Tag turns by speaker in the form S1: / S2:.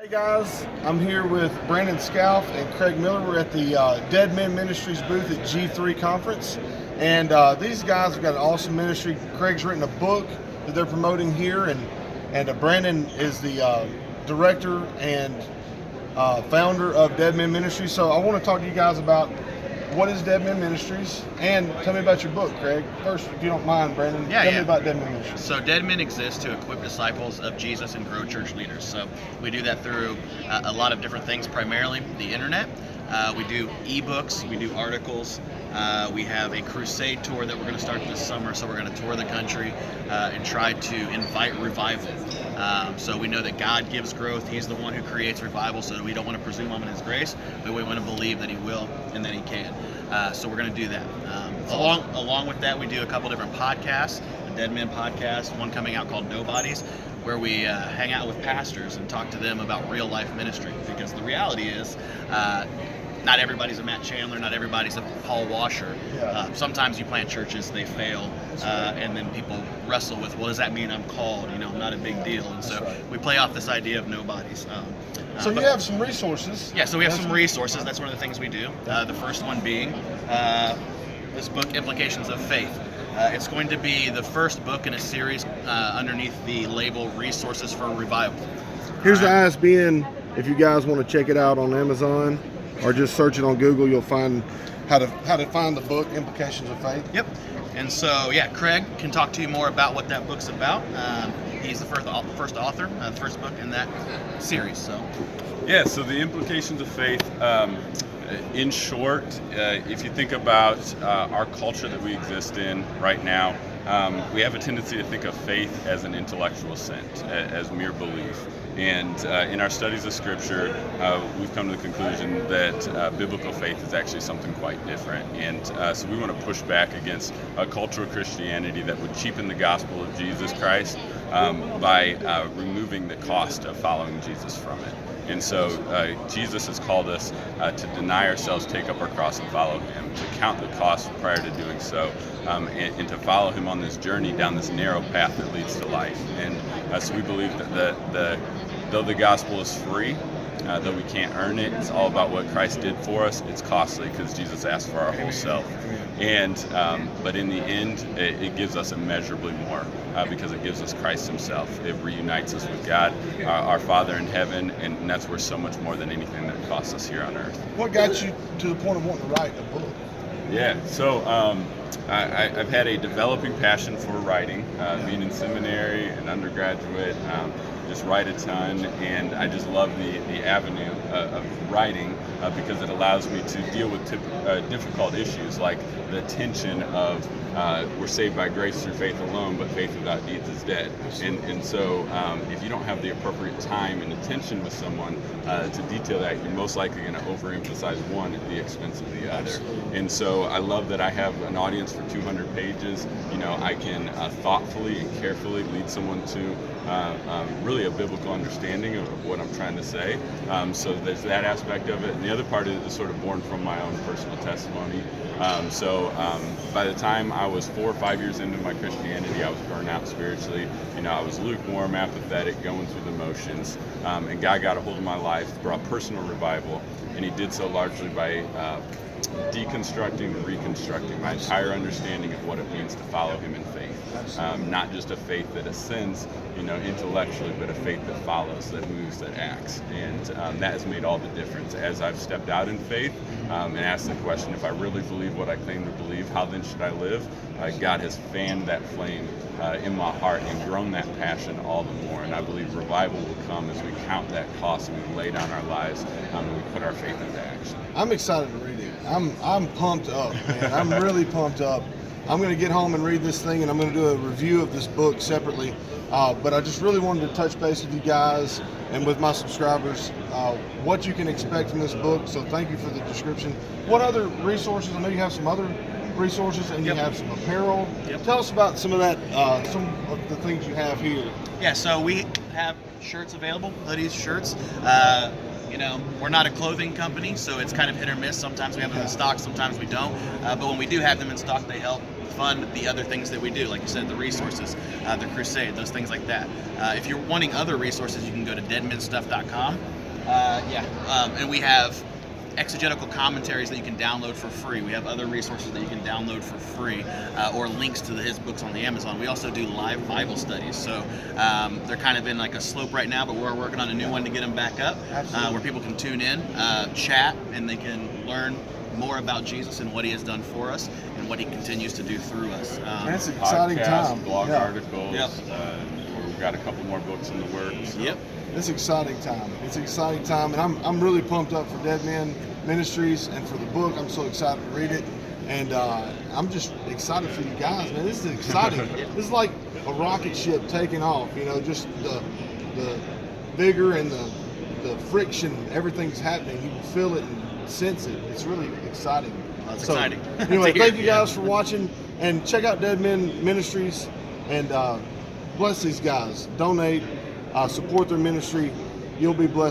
S1: Hey guys, I'm here with Brandon Scalf and Craig Miller. We're at the Dead Men Ministries booth at G3 Conference, and these guys have got an awesome ministry. Craig's written a book that they're promoting here, and Brandon is the director and founder of Dead Men Ministries. So I want to talk to you guys about what is Dead Men Ministries, and tell me about your book, Craig. First, if you don't mind, Brandon, tell me about Dead Men Ministries.
S2: So Dead Men exists to equip disciples of Jesus and grow church leaders. So we do that through a lot of different things, primarily the internet. We do ebooks, we do articles. We have a crusade tour that we're going to start this summer, so we're going to tour the country and try to invite revival. So we know that God gives growth. He's the one who creates revival, so we don't want to presume on His grace, but we want to believe that He will and that He can. So we're going to do that. Along with that, we do a couple different podcasts, the Dead Men podcast, one coming out called Nobodies, where we hang out with pastors and talk to them about real life ministry, because the reality is not everybody's a Matt Chandler, not everybody's a Paul Washer. Sometimes you plant churches, they fail, and then people wrestle with, well, does that mean I'm called? Not a big deal. And so we play off this idea of nobodies.
S1: So you have some resources.
S2: Yeah, so we have some resources. That's one of the things we do. The first one being this book, Implications of Faith. It's going to be the first book in a series underneath the label Resources for Revival.
S1: Here's the ISBN if you guys want to check it out on Amazon or just search it on Google. You'll find how to find the book, Implications of Faith.
S2: Yep. And so, Craig can talk to you more about what that book's about. He's the first author, the first book in that series. So
S3: the Implications of Faith, in short, if you think about our culture that we exist in right now, we have a tendency to think of faith as an intellectual assent, as mere belief. And in our studies of Scripture, we've come to the conclusion that biblical faith is actually something quite different. And so we want to push back against a culture of Christianity that would cheapen the gospel of Jesus Christ by removing the cost of following Jesus from it. And so Jesus has called us to deny ourselves, take up our cross, and follow Him, to count the cost prior to doing so, and to follow Him on this journey down this narrow path that leads to life. And so we believe that though the gospel is free, though we can't earn it, it's all about what Christ did for us. It's costly because Jesus asked for our whole self. And but in the end, it gives us immeasurably more because it gives us Christ Himself. It reunites us with God, our Father in heaven, and that's worth so much more than anything that costs us here on earth.
S1: What got you to the point of wanting to write a book?
S3: So I've had a developing passion for writing, being in seminary and undergraduate. Just write a ton, and I just love the avenue of writing because it allows me to deal with difficult issues like the tension of we're saved by grace through faith alone, but faith without deeds is dead. And so if you don't have the appropriate time and attention with someone to detail that, you're most likely going to overemphasize one at the expense of the other. And so I love that I have an audience for 200 pages. I can thoughtfully and carefully lead someone to really a biblical understanding of what I'm trying to say. So there's that aspect of it. And the other part is sort of born from my own personal testimony. By the time I was 4 or 5 years into my Christianity, I was burned out spiritually. I was lukewarm, apathetic, going through the motions. And God got a hold of my life, brought personal revival, and He did so largely by deconstructing and reconstructing my entire understanding of what it means to follow Him in faith. Not just a faith that ascends, intellectually, but a faith that follows, that moves, that acts. And that has made all the difference. As I've stepped out in faith and asked the question, if I really believe what I claim to believe, how then should I live? God has fanned that flame in my heart and grown that passion all the more. And I believe revival will come as we count that cost and we lay down our lives and we put our faith into action.
S1: I'm excited to read it. I'm pumped up, man. I'm really pumped up. I'm going to get home and read this thing, and I'm going to do a review of this book separately. But I just really wanted to touch base with you guys and with my subscribers what you can expect from this book. So thank you for the description. What other resources? I know you have some other resources, and you have some apparel. Tell us about some of that, some of the things you have here.
S2: So we have shirts available, hoodies, shirts. We're not a clothing company, so it's kind of hit or miss. Sometimes we have them in stock, sometimes we don't. But when we do have them in stock, they help fund the other things that we do, like you said, the resources, the crusade, those things like that. If you're wanting other resources, you can go to deadmenstuff.com. And we have exegetical commentaries that you can download for free. We have other resources that you can download for free, or links to his books on the Amazon. We also do live Bible studies, so they're kind of in like a slope right now, but we're working on a new one to get them back up, where people can tune in, chat, and they can learn more about Jesus and what he has done for us and what he continues to do through us.
S1: That's an exciting time.
S3: Blog articles.
S2: Yep.
S3: We've got a couple more books in the works. So.
S2: Yep.
S1: It's an exciting time. It's an exciting time, and I'm really pumped up for Dead Men Ministries and for the book. I'm so excited to read it, and I'm just excited for you guys, man. This is exciting. This is like a rocket ship taking off. You know, just the vigor and the friction. Everything's happening. You can feel it and sense it. It's really exciting.
S2: That's exciting.
S1: Anyway, thank you guys for watching, and check out Dead Men Ministries, and bless these guys. Donate. Support their ministry. You'll be blessed.